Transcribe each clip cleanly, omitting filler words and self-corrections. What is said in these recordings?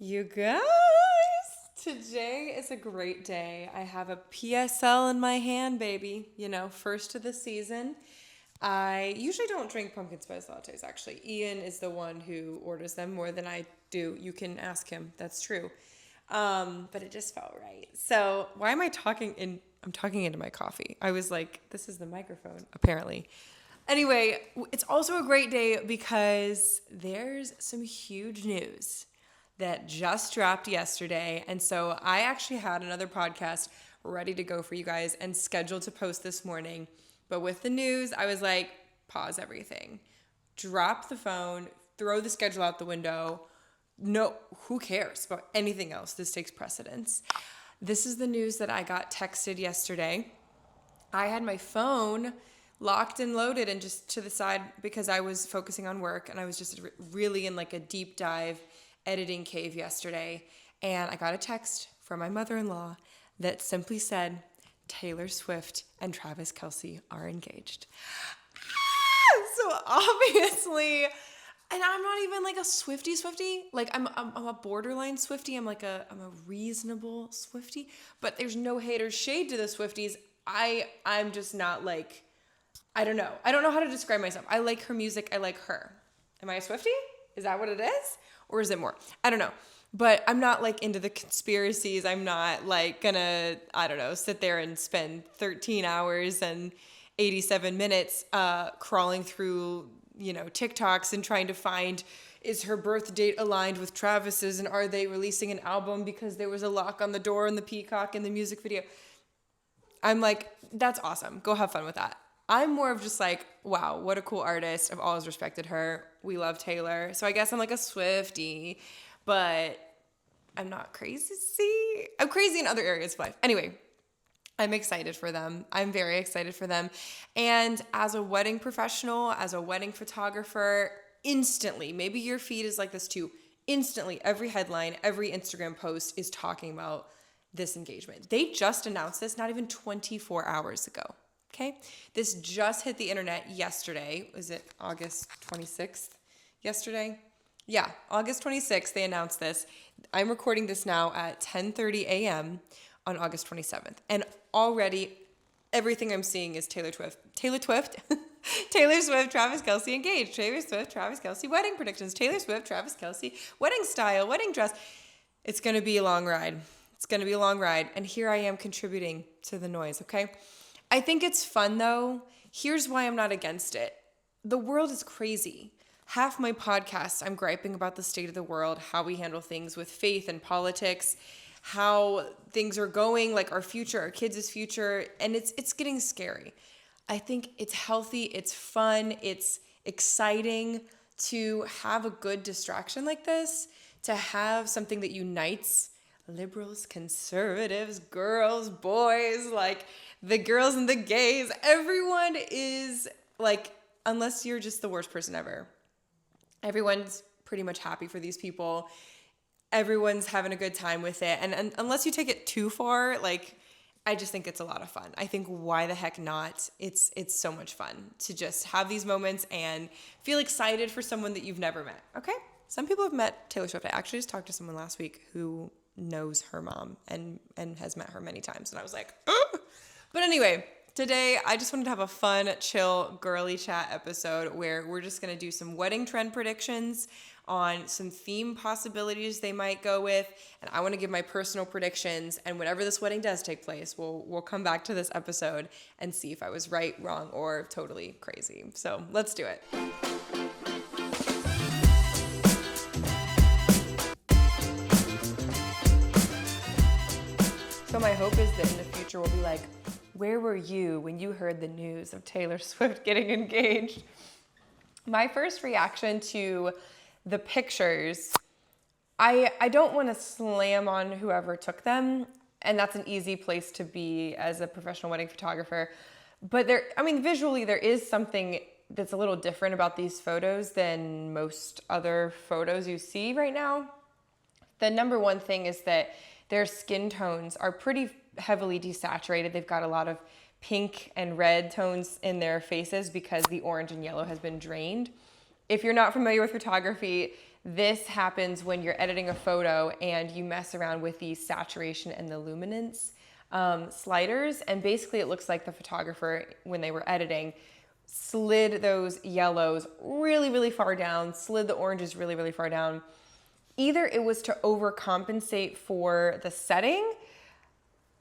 You guys, today is a great day. I have a PSL in my hand, baby. First of the season. I usually don't drink pumpkin spice lattes, actually. Ian is the one who orders them more than I do. You can ask him. That's true. But it just felt right. So why am I talking in? I'm talking into my coffee. I was like, this is the microphone, apparently. Anyway, it's also a great day because there's some huge news that just dropped yesterday. And so I actually had another podcast ready to go for you guys and scheduled to post this morning. But with the news, I was like, pause everything. Drop the phone, throw the schedule out the window. No, who cares about anything else? This takes precedence. This is the news that I got texted yesterday. I had my phone locked and loaded and just to the side because I was focusing on work and I was just really in like a deep dive editing cave yesterday, and I got a text from my mother-in-law that simply said, Taylor Swift and Travis Kelce are engaged. So obviously, and I'm not even like a Swiftie. Like I'm a borderline Swiftie. I'm a reasonable Swiftie, but there's no hate or shade to the Swifties. I'm just not like, I don't know. I don't know how to describe myself. I like her music. I like her. Am I a Swiftie? Is that what it is? Or is it more? I don't know. But I'm not like into the conspiracies. I'm not like gonna, I don't know, sit there and spend 13 hours and 87 minutes crawling through, TikToks and trying to find, is her birth date aligned with Travis's and are they releasing an album because there was a lock on the door in the peacock in the music video? I'm like, that's awesome. Go have fun with that. I'm more of just like, wow, what a cool artist. I've always respected her. We love Taylor. So I guess I'm like a Swiftie, but I'm not crazy. I'm crazy in other areas of life. Anyway, I'm excited for them. I'm very excited for them. And as a wedding professional, as a wedding photographer, instantly, maybe your feed is like this too, instantly every headline, every Instagram post is talking about this engagement. They just announced this not even 24 hours ago. Okay, this just hit the internet yesterday. Was it August 26th? Yesterday? Yeah, August 26th, they announced this. I'm recording this now at 10:30 a.m. on August 27th. And already everything I'm seeing is Taylor Swift, Travis Kelce engaged, Taylor Swift, Travis Kelce wedding predictions, Taylor Swift, Travis Kelce wedding style, wedding dress. It's going to be a long ride. It's going to be a long ride. And here I am contributing to the noise, okay? I think it's fun though. Here's why I'm not against it. The world is crazy. Half my podcast, I'm griping about the state of the world, how we handle things with faith and politics, how things are going, like our future, our kids' future, and it's getting scary. I think it's healthy, it's fun, it's exciting to have a good distraction like this, to have something that unites liberals, conservatives, girls, boys, like the girls and the gays. Everyone is like, unless you're just the worst person ever, everyone's pretty much happy for these people. Everyone's having a good time with it. And unless you take it too far, like, I just think it's a lot of fun. I think why the heck not? It's so much fun to just have these moments and feel excited for someone that you've never met. Okay? Some people have met Taylor Swift. I actually just talked to someone last week who knows her mom and has met her many times. And I was like, oh. But anyway, today I just wanted to have a fun, chill, girly chat episode where we're just going to do some wedding trend predictions on some theme possibilities they might go with. And I want to give my personal predictions. And whenever this wedding does take place, we'll come back to this episode and see if I was right, wrong, or totally crazy. So let's do it. So my hope is that in the future we'll be like, where were you when you heard the news of Taylor Swift getting engaged? My first reaction to the pictures, I don't want to slam on whoever took them, and that's an easy place to be as a professional wedding photographer. But visually there is something that's a little different about these photos than most other photos you see right now. The number one thing is that their skin tones are pretty heavily desaturated. They've got a lot of pink and red tones in their faces because the orange and yellow has been drained. If you're not familiar with photography, This happens when you're editing a photo and you mess around with the saturation and the luminance sliders. And basically it looks like the photographer, when they were editing, slid those yellows really, really far down, slid the oranges really, really far down. Either it was to overcompensate for the setting,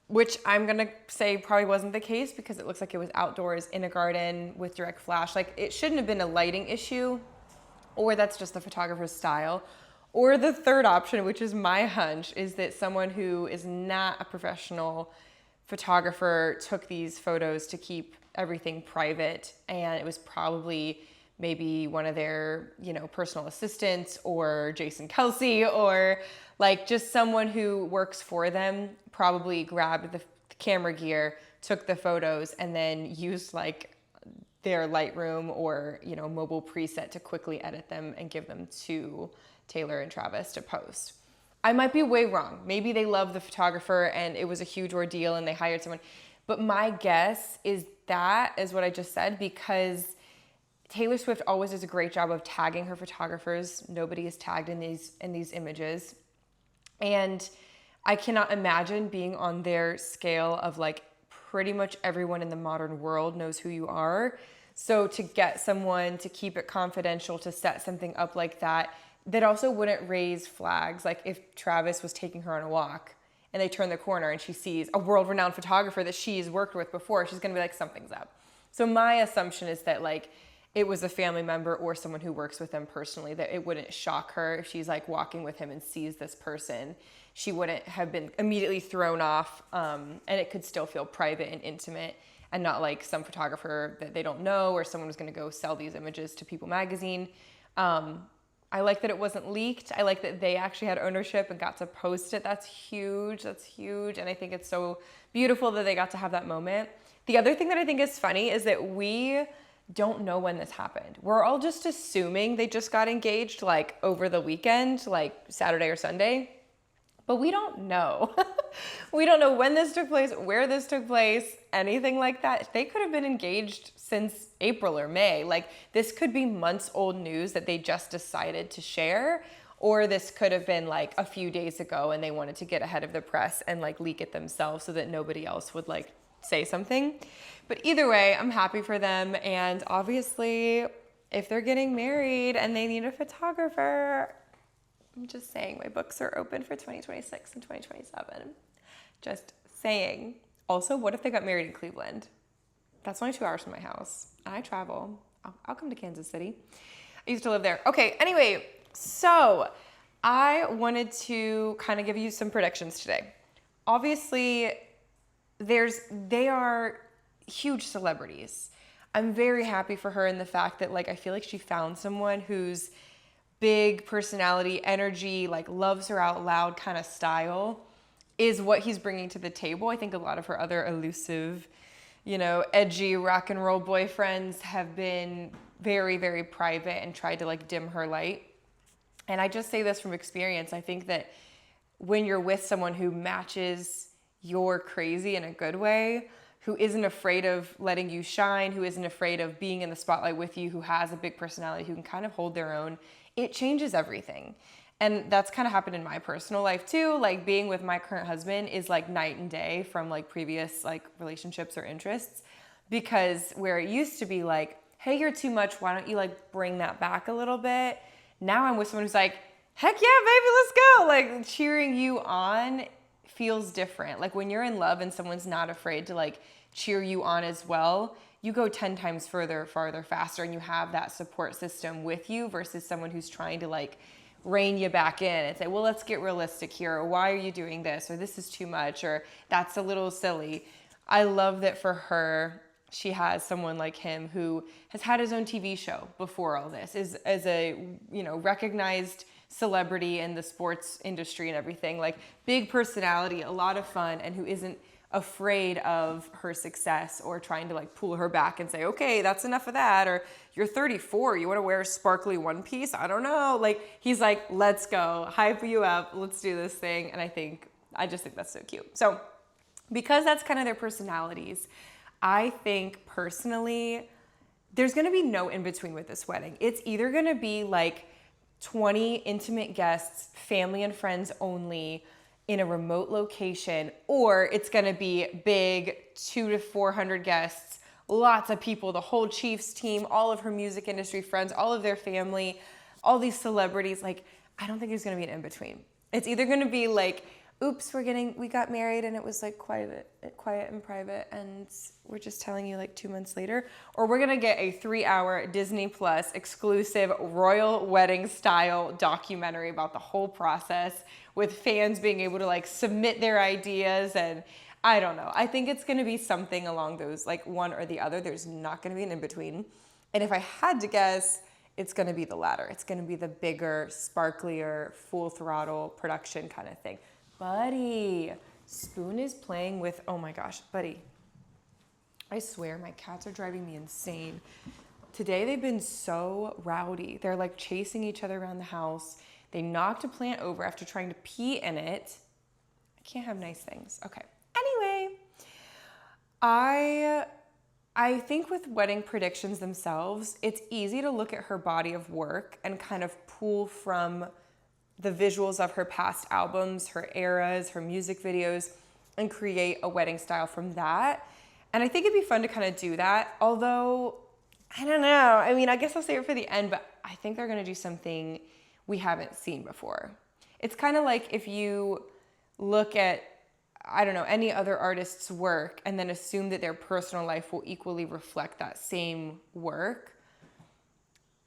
which I'm gonna say probably wasn't the case because it looks like it was outdoors in a garden with direct flash. Like, it shouldn't have been a lighting issue, or that's just the photographer's style. Or the third option, which is my hunch, is that someone who is not a professional photographer took these photos to keep everything private, and it was probably maybe one of their, personal assistants or Swift-Kelce, or like just someone who works for them probably grabbed the camera gear, took the photos, and then used like their Lightroom or, mobile preset to quickly edit them and give them to Taylor and Travis to post. I might be way wrong. Maybe they love the photographer and it was a huge ordeal and they hired someone. But my guess is that is what I just said, because Taylor Swift always does a great job of tagging her photographers. Nobody is tagged in these images. And I cannot imagine being on their scale of like pretty much everyone in the modern world knows who you are. So to get someone to keep it confidential, to set something up like that also wouldn't raise flags. Like if Travis was taking her on a walk and they turn the corner and she sees a world-renowned photographer that she's worked with before, she's gonna be like, something's up. So my assumption is that like it was a family member or someone who works with them personally, that it wouldn't shock her if she's like walking with him and sees this person. She wouldn't have been immediately thrown off, and it could still feel private and intimate and not like some photographer that they don't know or someone who's gonna go sell these images to People magazine. I like that it wasn't leaked. I like that they actually had ownership and got to post it. That's huge. That's huge. And I think it's so beautiful that they got to have that moment. The other thing that I think is funny is that we don't know when this happened. We're all just assuming they just got engaged like over the weekend, like Saturday or Sunday. But we don't know. We don't know when this took place, where this took place, anything like that. They could have been engaged since April or May. Like, this could be months old news that they just decided to share, or this could have been like a few days ago and they wanted to get ahead of the press and like leak it themselves so that nobody else would like say something. But either way, I'm happy for them. And obviously, if they're getting married and they need a photographer, I'm just saying, my books are open for 2026 and 2027. Just saying. Also, what if they got married in Cleveland? That's only 2 hours from my house. I travel. I'll come to Kansas City. I used to live there. Okay, anyway, so I wanted to kind of give you some predictions today. Obviously, they are huge celebrities. I'm very happy for her in the fact that like I feel like she found someone who's big personality, energy, like loves her out loud kind of style is what he's bringing to the table. I think a lot of her other elusive, edgy rock and roll boyfriends have been very, very private and tried to like dim her light. And I just say this from experience. I think that when you're with someone who matches your crazy in a good way, who isn't afraid of letting you shine, who isn't afraid of being in the spotlight with you, who has a big personality, who can kind of hold their own, it changes everything. And that's kind of happened in my personal life too. Like being with my current husband is like night and day from like previous like relationships or interests, because where it used to be like, hey, you're too much, why don't you like bring that back a little bit? Now I'm with someone who's like, heck yeah, baby, let's go. Like cheering you on feels different. Like when you're in love and someone's not afraid to like cheer you on as well, you go 10 times further, farther, faster, and you have that support system with you versus someone who's trying to like rein you back in and say, well, let's get realistic here, or why are you doing this, or this is too much, or that's a little silly. I love that for her, she has someone like him who has had his own TV show before all this, is as a recognized celebrity in the sports industry and everything, like big personality, a lot of fun, and who isn't afraid of her success or trying to like pull her back and say, okay, that's enough of that, or you're 34, you want to wear a sparkly one piece, I don't know. Like he's like, let's go, hype you up, let's do this thing. And I just think that's so cute. So because that's kind of their personalities, I think personally there's going to be no in between with this wedding. It's either going to be like 20 intimate guests, family and friends only, in a remote location, or it's gonna be big, 200 to 400 guests, lots of people, the whole Chiefs team, all of her music industry friends, all of their family, all these celebrities. Like, I don't think there's gonna be an in-between. It's either gonna be like, oops, we got married and it was like quiet and private, and we're just telling you like 2 months later, or we're gonna get a 3-hour Disney Plus exclusive royal wedding style documentary about the whole process, with fans being able to like submit their ideas. And I don't know. I think it's gonna be something along those, like one or the other. There's not gonna be an in-between. And if I had to guess, it's gonna be the latter. It's gonna be the bigger, sparklier, full throttle production kind of thing. Buddy, Spoon is playing with, oh my gosh, Buddy. I swear my cats are driving me insane. Today they've been so rowdy. They're like chasing each other around the house. They knocked a plant over after trying to pee in it. I can't have nice things. Okay. Anyway, I think with wedding predictions themselves, it's easy to look at her body of work and kind of pull from the visuals of her past albums, her eras, her music videos, and create a wedding style from that. And I think it'd be fun to kind of do that. Although, I don't know. I mean, I guess I'll save it for the end, but I think they're going to do something we haven't seen before. It's kind of like if you look at, I don't know, any other artist's work and then assume that their personal life will equally reflect that same work.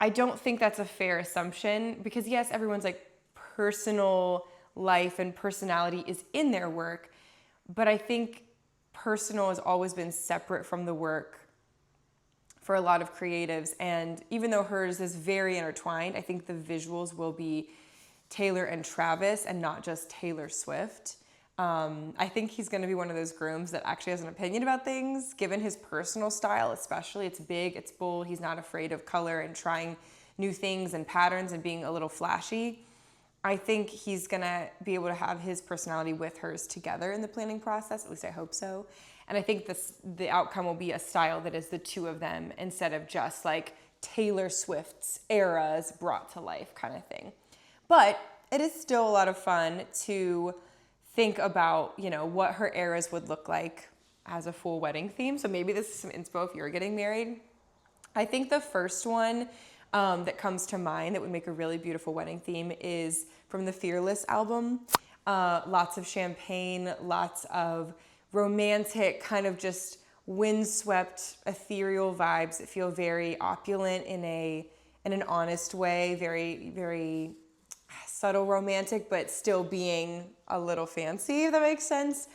I don't think that's a fair assumption, because yes, everyone's like personal life and personality is in their work, but I think personal has always been separate from the work for a lot of creatives. And even though hers is very intertwined, I think the visuals will be Taylor and Travis and not just Taylor Swift. I think he's going to be one of those grooms that actually has an opinion about things, given his personal style especially. It's big, it's bold, he's not afraid of color and trying new things and patterns and being a little flashy. I think he's going to be able to have his personality with hers together in the planning process. At least I hope so. And I think the outcome will be a style that is the two of them instead of just like Taylor Swift's eras brought to life kind of thing. But it is still a lot of fun to think about, you know, what her eras would look like as a full wedding theme. So maybe this is some inspo if you're getting married. I think the first one that comes to mind that would make a really beautiful wedding theme is from the Fearless album. Lots of champagne, lots of romantic, kind of just windswept, ethereal vibes that feel very opulent in an honest way, very, very subtle romantic, but still being a little fancy, if that makes sense.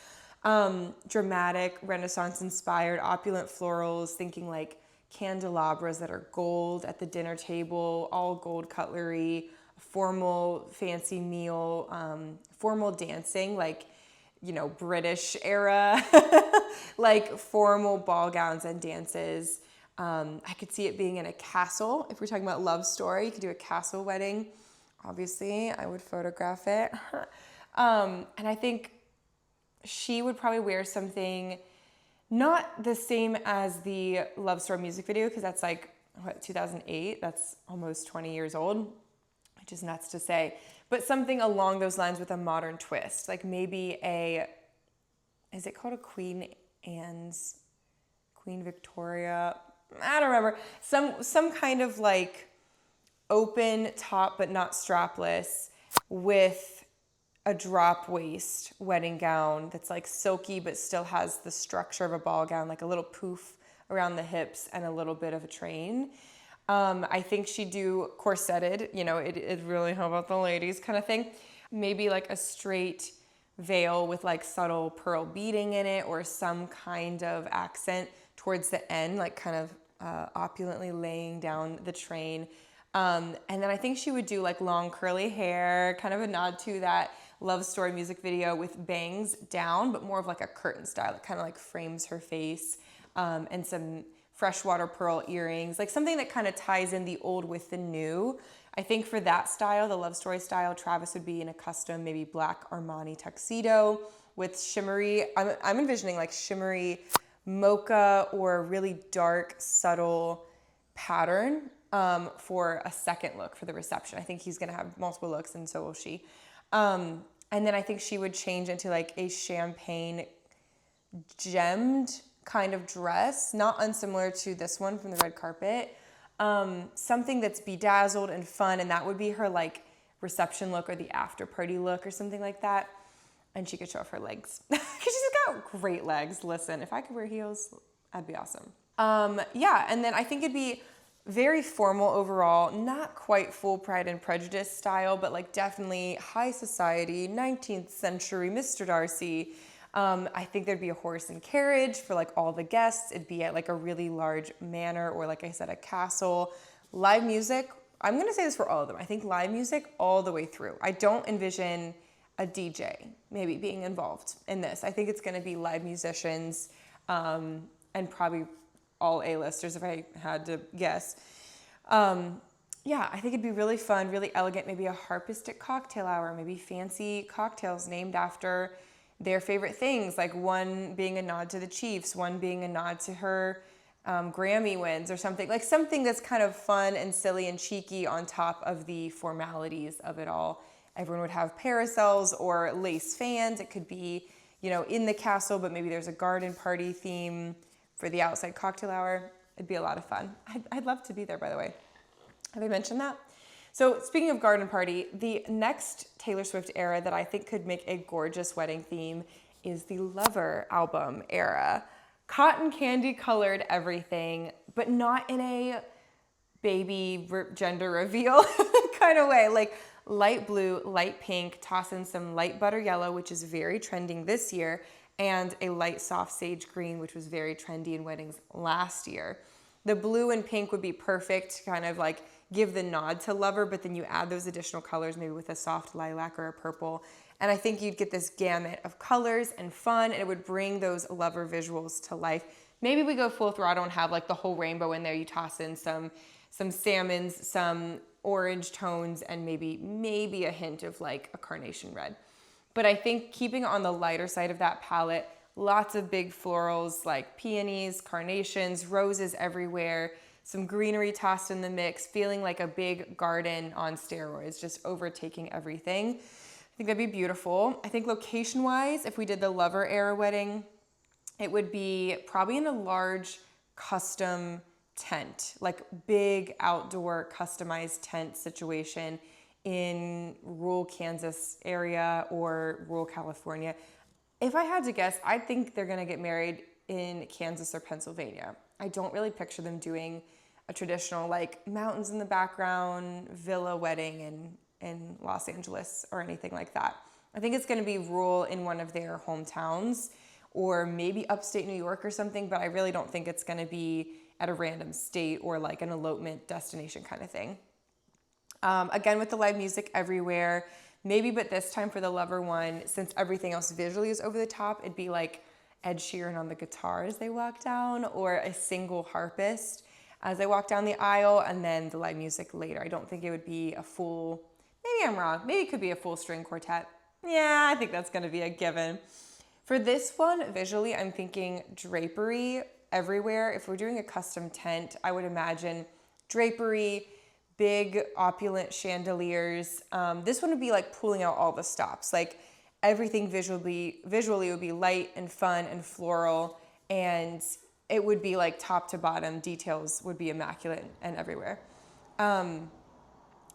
Dramatic, Renaissance-inspired, opulent florals, thinking like candelabras that are gold at the dinner table, all gold cutlery, formal fancy meal, formal dancing, like, you know, British era, like formal ball gowns and dances. I could see it being in a castle. If we're talking about love story, you could do a castle wedding. Obviously, I would photograph it. And I think she would probably wear something not the same as the Love Story music video, because that's like, what, 2008? That's almost 20 years old, which is nuts to say. But something along those lines with a modern twist, like maybe is it called a Queen Anne's, Queen Victoria? I don't remember. Some kind of like open top but not strapless with a drop waist wedding gown that's like silky but still has the structure of a ball gown, like a little poof around the hips and a little bit of a train. I think she'd do corseted, you know, it really help out the ladies kind of thing. Maybe like a straight veil with like subtle pearl beading in it, or some kind of accent towards the end, like kind of opulently laying down the train. And then I think she would do like long curly hair, kind of a nod to that Love Story music video, with bangs down, but more of like a curtain style. It kind of like frames her face, and some freshwater pearl earrings, like something that kind of ties in the old with the new. I think for that style, the Love Story style, Travis would be in a custom, maybe black Armani tuxedo with shimmery, I'm envisioning like shimmery mocha or really dark, subtle pattern for a second look for the reception. I think he's going to have multiple looks, and so will she. And then I think she would change into like a champagne gemmed kind of dress, not unsimilar to this one from the red carpet. Something that's bedazzled and fun, and that would be her like reception look or the after party look or something like that. And she could show off her legs because she's got great legs. Listen, if I could wear heels, that'd be awesome. Yeah, and then I think it'd be very formal overall, not quite full Pride and Prejudice style, but like definitely high society, 19th century Mr. Darcy. I think there'd be a horse and carriage for like all the guests. It'd be at like a really large manor or like I said, a castle. Live music, I'm gonna say this for all of them. I think live music all the way through. I don't envision a DJ maybe being involved in this. I think it's gonna be live musicians and probably all A-listers if I had to guess. Yeah, I think it'd be really fun, really elegant, maybe a harpistic cocktail hour, maybe fancy cocktails named after their favorite things, like one being a nod to the Chiefs, one being a nod to her Grammy wins or something, like something that's kind of fun and silly and cheeky on top of the formalities of it all. Everyone would have parasols or lace fans. It could be, you know, in the castle, but maybe there's a garden party theme for the outside cocktail hour. It'd be a lot of fun. I'd love to be there, by the way. Have I mentioned that? So speaking of garden party, the next Taylor Swift era that I think could make a gorgeous wedding theme is the Lover album era. Cotton candy colored everything, but not in a baby gender reveal kind of way. Like light blue, light pink, toss in some light butter yellow, which is very trending this year, and a light soft sage green, which was very trendy in weddings last year. The blue and pink would be perfect to kind of like give the nod to Lover, but then you add those additional colors, maybe with a soft lilac or a purple. And I think you'd get this gamut of colors and fun, and it would bring those Lover visuals to life. Maybe we go full throttle and have like the whole rainbow in there. You toss in some salmons, some orange tones, and maybe a hint of like a carnation red. But I think keeping on the lighter side of that palette, lots of big florals like peonies, carnations, roses everywhere, some greenery tossed in the mix, feeling like a big garden on steroids, just overtaking everything. I think that'd be beautiful. I think location-wise, if we did the Lover era wedding, it would be probably in a large custom tent, like big outdoor customized tent situation in rural Kansas area or rural California. If I had to guess, I think they're gonna get married in Kansas or Pennsylvania. I don't really picture them doing a traditional like mountains in the background villa wedding in Los Angeles or anything like that. I think it's gonna be rural in one of their hometowns or maybe upstate New York or something, but I really don't think it's gonna be at a random state or like an elopement destination kind of thing. Again, with the live music everywhere, maybe, but this time for the Lover one, since everything else visually is over the top, it'd be like Ed Sheeran on the guitar as they walk down, or a single harpist as they walk down the aisle, and then the live music later. I don't think it would be a full, maybe I'm wrong, maybe it could be a full string quartet. Yeah, I think that's gonna be a given. For this one, visually, I'm thinking drapery everywhere. If we're doing a custom tent, I would imagine drapery, big opulent chandeliers. This one would be like pulling out all the stops. Like everything visually would be light and fun and floral, and it would be like top to bottom details would be immaculate and everywhere.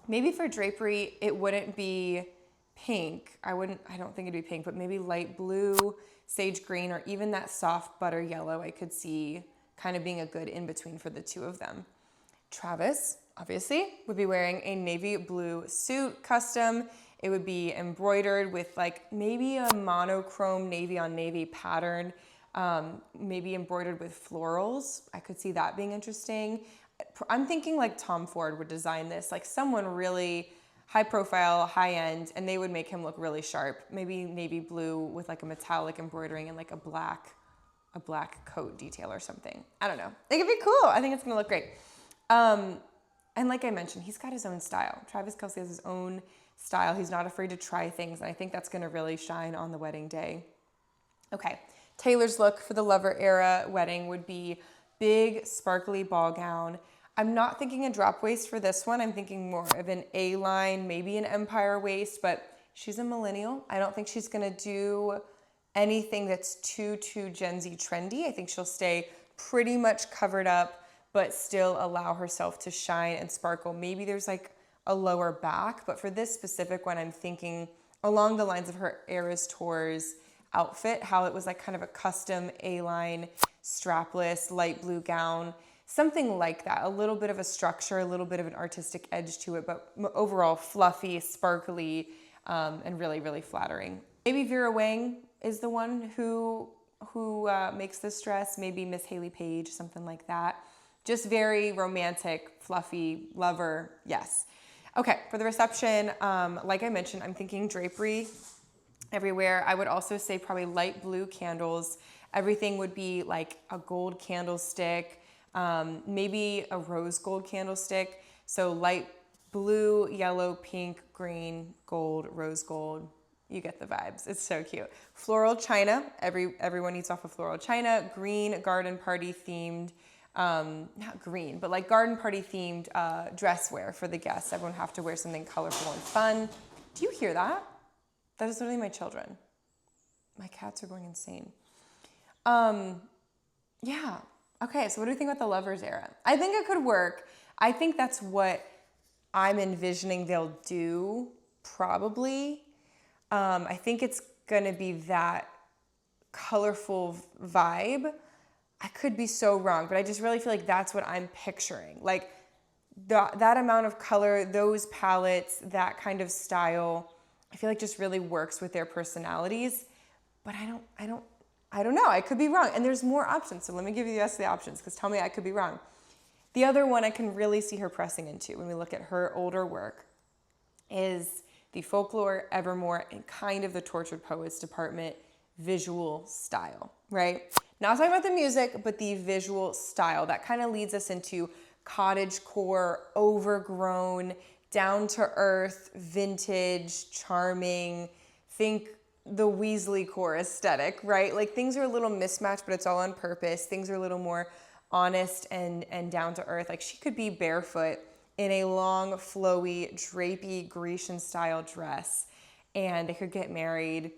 Maybe for drapery, it wouldn't be pink. I don't think it'd be pink, but maybe light blue, sage green, or even that soft butter yellow I could see kind of being a good in-between for the two of them. Travis, obviously, would be wearing a navy blue suit, custom. It would be embroidered with like maybe a monochrome navy on navy pattern, maybe embroidered with florals. I could see that being interesting. I'm thinking like Tom Ford would design this, like someone really high profile, high end, and they would make him look really sharp. Maybe navy blue with like a metallic embroidering and like a black coat detail or something. I don't know. It could be cool. I think it's gonna look great. And like I mentioned, he's got his own style. Travis Kelce has his own style. He's not afraid to try things, and I think that's gonna really shine on the wedding day. Okay, Taylor's look for the Lover era wedding would be big, sparkly ball gown. I'm not thinking a drop waist for this one. I'm thinking more of an A-line, maybe an empire waist, but she's a millennial. I don't think she's gonna do anything that's too Gen Z trendy. I think she'll stay pretty much covered up, but still allow herself to shine and sparkle. Maybe there's like a lower back, but for this specific one, I'm thinking along the lines of her Eras Tours outfit, how it was like kind of a custom A-line, strapless, light blue gown, something like that. A little bit of a structure, a little bit of an artistic edge to it, but overall fluffy, sparkly, and really, really flattering. Maybe Vera Wang is the one who makes this dress. Maybe Miss Haley Page, something like that. Just very romantic, fluffy, lover, yes. Okay, for the reception, like I mentioned, I'm thinking drapery everywhere. I would also say probably light blue candles. Everything would be like a gold candlestick, maybe a rose gold candlestick. So light blue, yellow, pink, green, gold, rose gold. You get the vibes. It's so cute. Floral china. Everyone eats off of floral china. Green garden party themed, not green, but like garden party themed dress wear for the guests. Everyone have to wear something colorful and fun. Do you hear that? That is literally my children. My cats are going insane. Yeah. Okay, so what do we think about the Lovers era? I think it could work. I think that's what I'm envisioning they'll do, probably. I think it's gonna be that colorful vibe. I could be so wrong, but I just really feel like that's what I'm picturing. Like that amount of color, those palettes, that kind of style, I feel like just really works with their personalities. But I don't know. I could be wrong. And there's more options. So let me give you the rest of the options, because tell me I could be wrong. The other one I can really see her pressing into when we look at her older work is the folklore, evermore, and kind of the Tortured Poets department visual style, right? Not talking about the music, but the visual style. That kind of leads us into cottagecore, overgrown, down-to-earth, vintage, charming. Think the Weasley core aesthetic, right? Like things are a little mismatched, but it's all on purpose. Things are a little more honest and down to earth. Like she could be barefoot in a long, flowy, drapey, Grecian style dress, and they could get married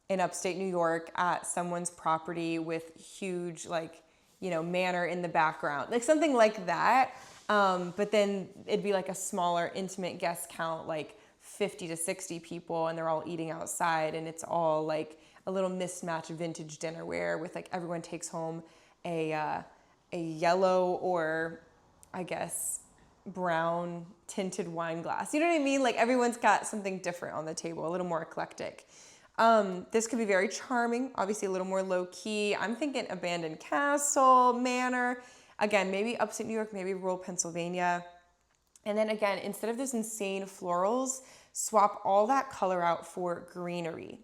in upstate New York at someone's property with huge, like, you know, manor in the background, like something like that. But then it'd be like a smaller, intimate guest count, like 50 to 60 people, and they're all eating outside, and it's all like a little mismatched vintage dinnerware with like everyone takes home a yellow or I guess brown tinted wine glass. You know what I mean? Like everyone's got something different on the table, a little more eclectic. This could be very charming, obviously a little more low key. I'm thinking abandoned castle, manor. Again, maybe upstate New York, maybe rural Pennsylvania. And then again, instead of those insane florals, swap all that color out for greenery.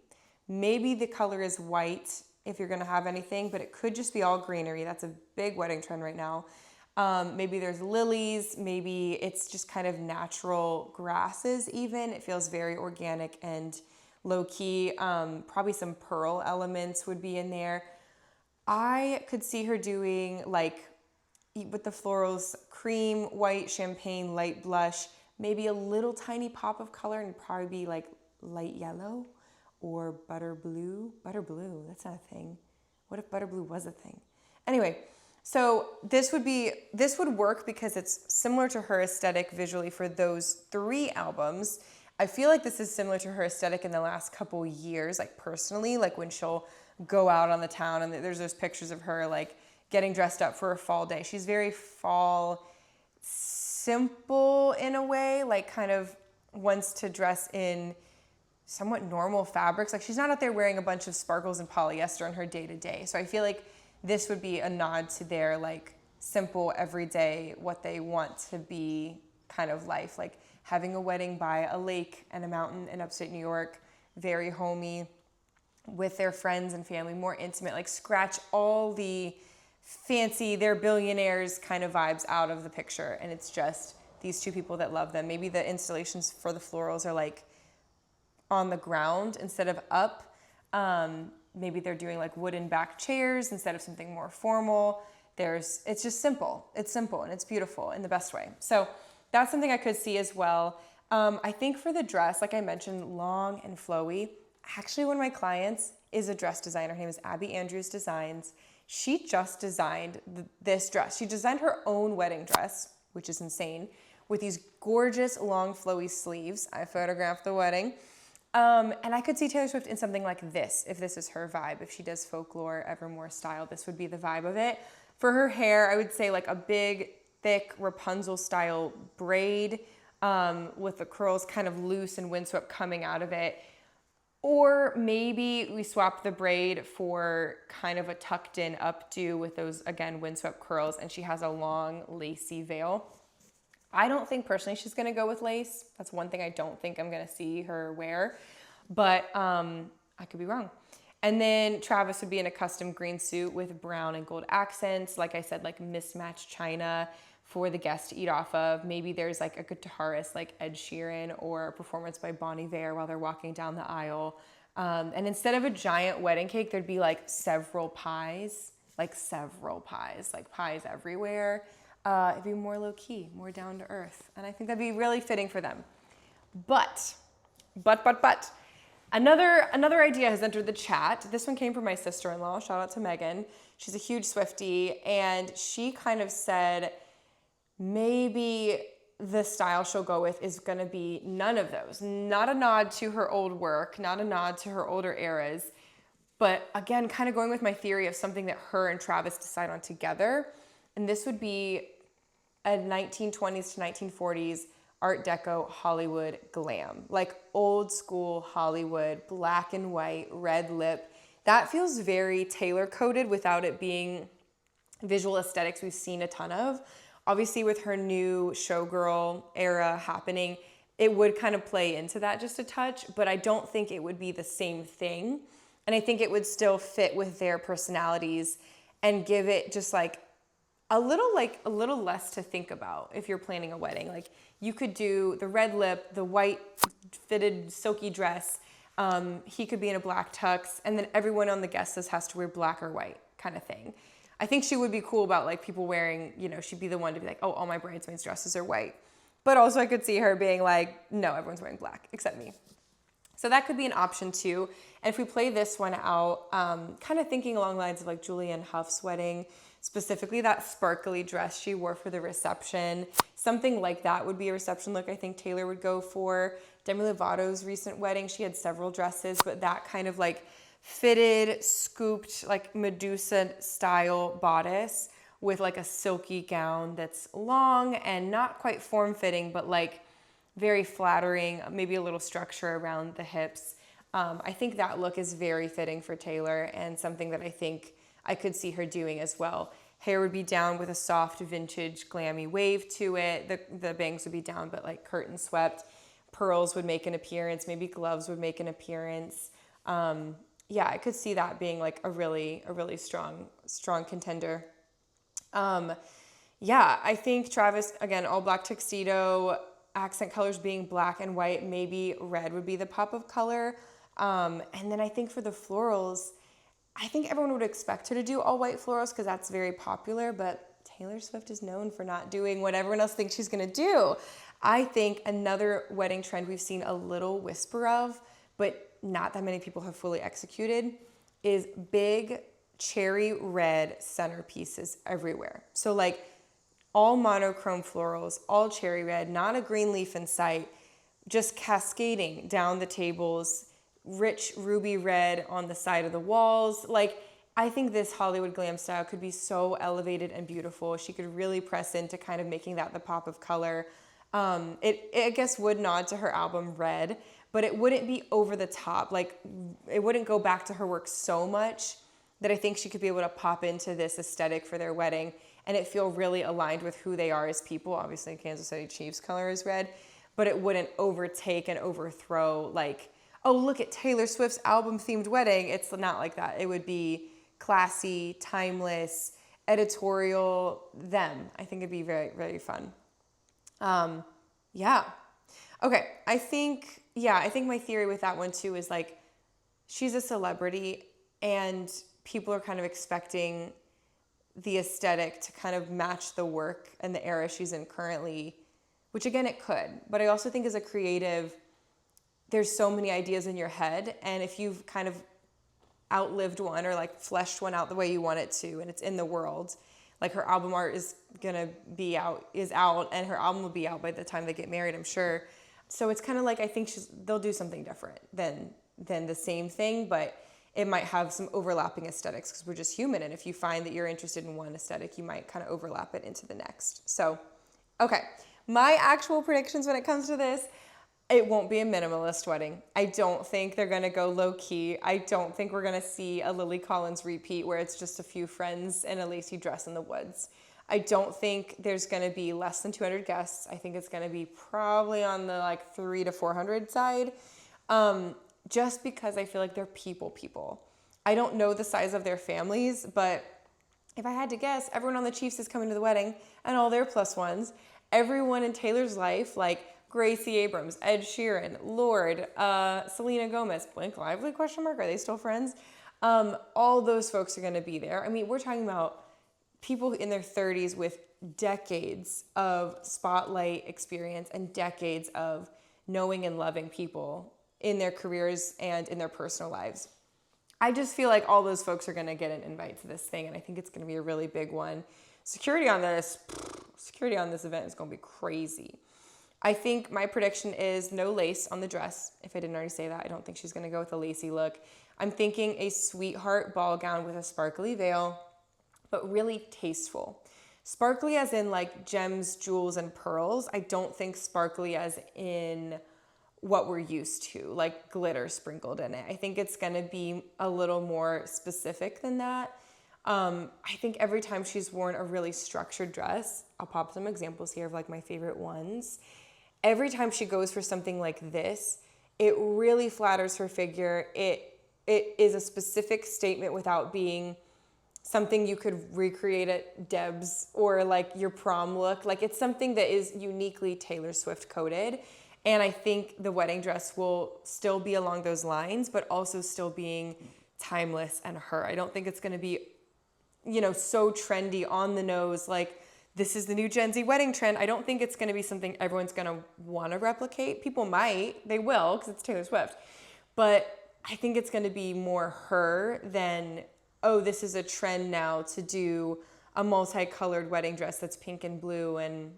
Maybe the color is white if you're gonna have anything, but it could just be all greenery. That's a big wedding trend right now. Maybe there's lilies, maybe it's just kind of natural grasses even. It feels very organic and low key. Probably some pearl elements would be in there. I could see her doing like, with the florals, cream, white, champagne, light blush, maybe a little tiny pop of color, and probably be like light yellow or butter blue. Butter blue, that's not a thing. What if butter blue was a thing? Anyway, so this would work because it's similar to her aesthetic visually for those 3 albums. I feel like this is similar to her aesthetic in the last couple years, like personally, like when she'll go out on the town and there's those pictures of her like getting dressed up for a fall day. She's very fall, simple in a way, like kind of wants to dress in somewhat normal fabrics. Like she's not out there wearing a bunch of sparkles and polyester in her day to day. So I feel like this would be a nod to their like simple, everyday, what they want to be kind of life. Like having a wedding by a lake and a mountain in upstate New York, very homey with their friends and family, more intimate, like scratch all the fancy, they're billionaires kind of vibes out of the picture. And it's just these 2 people that love them. Maybe the installations for the florals are like on the ground instead of up. Maybe they're doing like wooden back chairs instead of something more formal. It's just simple. It's simple and it's beautiful in the best way. So that's something I could see as well. I think for the dress, like I mentioned, long and flowy. Actually, one of my clients is a dress designer. Her name is Abby Andrews Designs. She just designed this dress. She designed her own wedding dress, which is insane, with these gorgeous long flowy sleeves. I photographed the wedding. And I could see Taylor Swift in something like this, if this is her vibe. If she does folklore, Evermore style, this would be the vibe of it. For her hair, I would say like a big, thick Rapunzel style braid with the curls kind of loose and windswept coming out of it. Or maybe we swap the braid for kind of a tucked in updo with those, again, windswept curls, and she has a long lacy veil. I don't think personally she's gonna go with lace. That's one thing I don't think I'm gonna see her wear, but I could be wrong. And then Travis would be in a custom green suit with brown and gold accents. Like I said, like mismatched china for the guests to eat off of. Maybe there's like a guitarist like Ed Sheeran or a performance by Bon Iver while they're walking down the aisle. And instead of a giant wedding cake, there'd be like several pies, like pies everywhere. It'd be more low key, more down to earth. And I think that'd be really fitting for them. But, another idea has entered the chat. This one came from my sister-in-law. Shout out to Megan. She's a huge Swiftie. And she kind of said, maybe the style she'll go with is going to be none of those. Not a nod to her old work, not a nod to her older eras, but again, kind of going with my theory of something that her and Travis decide on together. And this would be a 1920s to 1940s Art Deco Hollywood glam, like old school Hollywood, black and white, red lip. That feels very Taylor coded without it being visual aesthetics we've seen a ton of. Obviously, with her new showgirl era happening, it would kind of play into that just a touch, but I don't think it would be the same thing. And I think it would still fit with their personalities and give it just like a little less to think about if you're planning a wedding. Like you could do the red lip, the white fitted silky dress. He could be in a black tux, and then everyone on the guest list has to wear black or white kind of thing. I think she would be cool about like people wearing, she'd be the one to be like, oh, all my bridesmaids' dresses are white. But also I could see her being like, no, everyone's wearing black except me. So that could be an option too. And if we play this one out, kind of thinking along the lines of like Julianne Hough's wedding, specifically that sparkly dress she wore for the reception, something like that would be a reception look I think Taylor would go for. Demi Lovato's recent wedding, she had several dresses, but that kind of like fitted, scooped, like Medusa style bodice with like a silky gown that's long and not quite form-fitting, but like very flattering, maybe a little structure around the hips. I think that look is very fitting for Taylor and something that I think I could see her doing as well. Hair would be down with a soft vintage glammy wave to it. The bangs would be down but like curtain swept. Pearls would make an appearance. Maybe gloves would make an appearance. Yeah, I could see that being like a really strong contender. Yeah, I think Travis, again, all black tuxedo, accent colors being black and white, maybe red would be the pop of color. And then I think for the florals, I think everyone would expect her to do all white florals because that's very popular, but Taylor Swift is known for not doing what everyone else thinks she's gonna do. I think another wedding trend we've seen a little whisper of, but not that many people have fully executed, is big cherry red centerpieces everywhere. So like all monochrome florals, all cherry red, not a green leaf in sight, just cascading down the tables, rich ruby red on the side of the walls. Like I think this Hollywood glam style could be so elevated and beautiful. She could really press into kind of making that the pop of color. It I guess would nod to her album Red, but it wouldn't be over the top. Like it wouldn't go back to her work so much that I think she could be able to pop into this aesthetic for their wedding and it feel really aligned with who they are as people. Obviously Kansas City Chiefs color is red, but it wouldn't overtake and overthrow like, oh, look at Taylor Swift's album themed wedding. It's not like that. It would be classy, timeless, editorial, them. I think it'd be very, very fun. Yeah. Okay. I think my theory with that one too is like, she's a celebrity and people are kind of expecting the aesthetic to kind of match the work and the era she's in currently, which again, it could. But I also think as a creative, there's so many ideas in your head. And if you've kind of outlived one or like fleshed one out the way you want it to, and it's in the world, like her album art is out, and her album will be out by the time they get married, I'm sure. So it's kind of like, I think they'll do something different than the same thing, but it might have some overlapping aesthetics because we're just human. And if you find that you're interested in one aesthetic, you might kind of overlap it into the next. So, okay. My actual predictions when it comes to this, it won't be a minimalist wedding. I don't think they're going to go low key. I don't think we're going to see a Lily Collins repeat where it's just a few friends in a lacy dress in the woods. I don't think there's going to be less than 200 guests. I think it's going to be probably on the like 300 to 400 side. Just because I feel like they're people. I don't know the size of their families, but if I had to guess, everyone on the Chiefs is coming to the wedding and all their plus ones. Everyone in Taylor's life, like Gracie Abrams, Ed Sheeran, Lorde, Selena Gomez, Blake Lively, ? Are they still friends? All those folks are going to be there. I mean, we're talking about people in their 30s with decades of spotlight experience and decades of knowing and loving people in their careers and in their personal lives. I just feel like all those folks are going to get an invite to this thing, and I think it's going to be a really big one. Security on this event is going to be crazy. I think my prediction is no lace on the dress. If I didn't already say that, I don't think she's going to go with a lacy look. I'm thinking a sweetheart ball gown with a sparkly veil, but really tasteful. Sparkly as in like gems, jewels, and pearls. I don't think sparkly as in what we're used to, like glitter sprinkled in it. I think it's going to be a little more specific than that. I think every time she's worn a really structured dress, I'll pop some examples here of like my favorite ones. Every time she goes for something like this, it really flatters her figure. It is a specific statement without being something you could recreate at Deb's or like your prom look. Like it's something that is uniquely Taylor Swift coded. And I think the wedding dress will still be along those lines, but also still being timeless and her. I don't think it's going to be, so trendy on the nose. Like this is the new Gen Z wedding trend. I don't think it's going to be something everyone's going to want to replicate. People might, they will, because it's Taylor Swift. But I think it's going to be more her than, oh, this is a trend now to do a multicolored wedding dress that's pink and blue and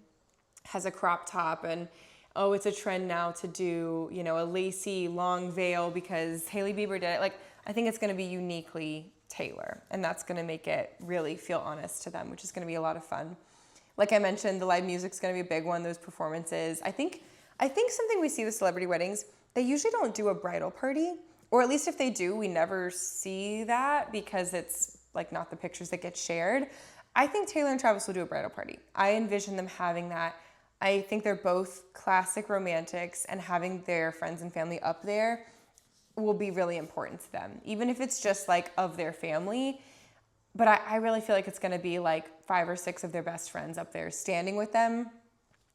has a crop top, and oh, it's a trend now to do, a lacy long veil because Hailey Bieber did it. Like, I think it's going to be uniquely Taylor, and that's going to make it really feel honest to them, which is going to be a lot of fun. Like I mentioned, the live music's going to be a big one, those performances. I think something we see with celebrity weddings, they usually don't do a bridal party, or at least if they do, we never see that because it's like not the pictures that get shared. I think Taylor and Travis will do a bridal party. I envision them having that. I think they're both classic romantics, and having their friends and family up there will be really important to them, even if it's just like of their family. But I really feel like it's going to be like 5 or 6 of their best friends up there standing with them,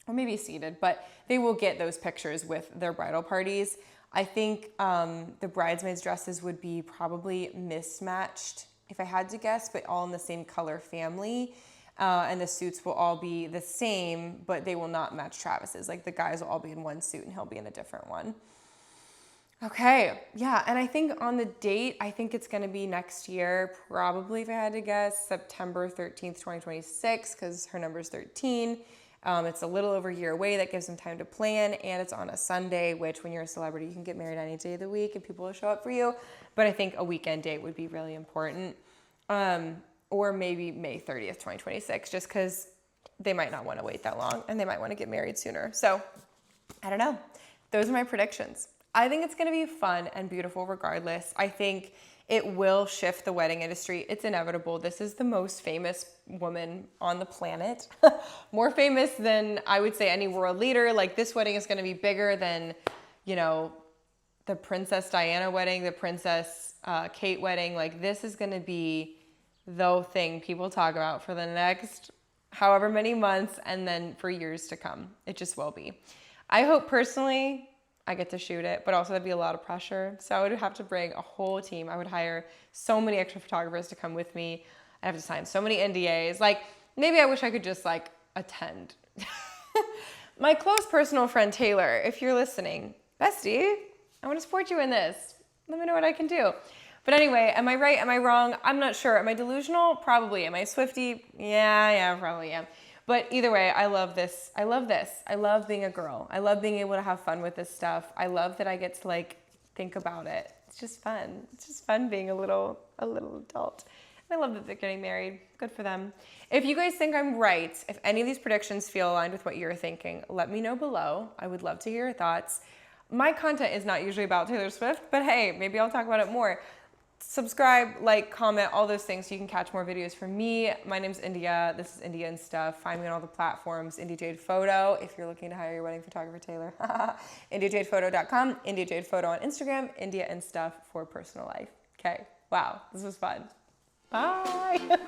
or maybe seated, but they will get those pictures with their bridal parties. I think the bridesmaids' dresses would be probably mismatched, if I had to guess, but all in the same color family. And the suits will all be the same, but they will not match Travis's. Like the guys will all be in one suit and he'll be in a different one. Okay, yeah, and I think on the date, I think it's going to be next year, probably if I had to guess, September 13th, 2026, because her number is 13. It's a little over a year away. That gives them time to plan, and it's on a Sunday, which when you're a celebrity, you can get married any day of the week and people will show up for you. But I think a weekend date would be really important. Or maybe May 30th, 2026, just because they might not want to wait that long and they might want to get married sooner. So I don't know. Those are my predictions. I think it's going to be fun and beautiful regardless. I think it will shift the wedding industry. It's inevitable. This is the most famous woman on the planet. More famous than, I would say, any world leader. Like, this wedding is going to be bigger than, the Princess Diana wedding, the Princess Kate wedding. Like, this is going to be the thing people talk about for the next however many months and then for years to come. It just will be. I hope personally I get to shoot it, but also that'd be a lot of pressure. So I would have to bring a whole team. I would hire so many extra photographers to come with me. I have to sign so many NDAs. Like, maybe I wish I could just like attend. My close personal friend Taylor, if you're listening, bestie, I want to support you in this. Let me know what I can do. But anyway, am I right? Am I wrong? I'm not sure. Am I delusional? Probably. Am I a Swiftie? Yeah, probably am. But either way, I love this. I love this. I love being a girl. I love being able to have fun with this stuff. I love that I get to like think about it. It's just fun. It's just fun being a little adult. And I love that they're getting married. Good for them. If you guys think I'm right, if any of these predictions feel aligned with what you're thinking, let me know below. I would love to hear your thoughts. My content is not usually about Taylor Swift, but hey, maybe I'll talk about it more. Subscribe, like, comment, all those things so you can catch more videos from me. My name's India. This is India and Stuff. Find me on all the platforms. India Jade Photo if you're looking to hire your wedding photographer, Taylor. IndiaJadePhoto.com. India Jade Photo on Instagram. India and Stuff for personal life. Okay. Wow. This was fun. Bye.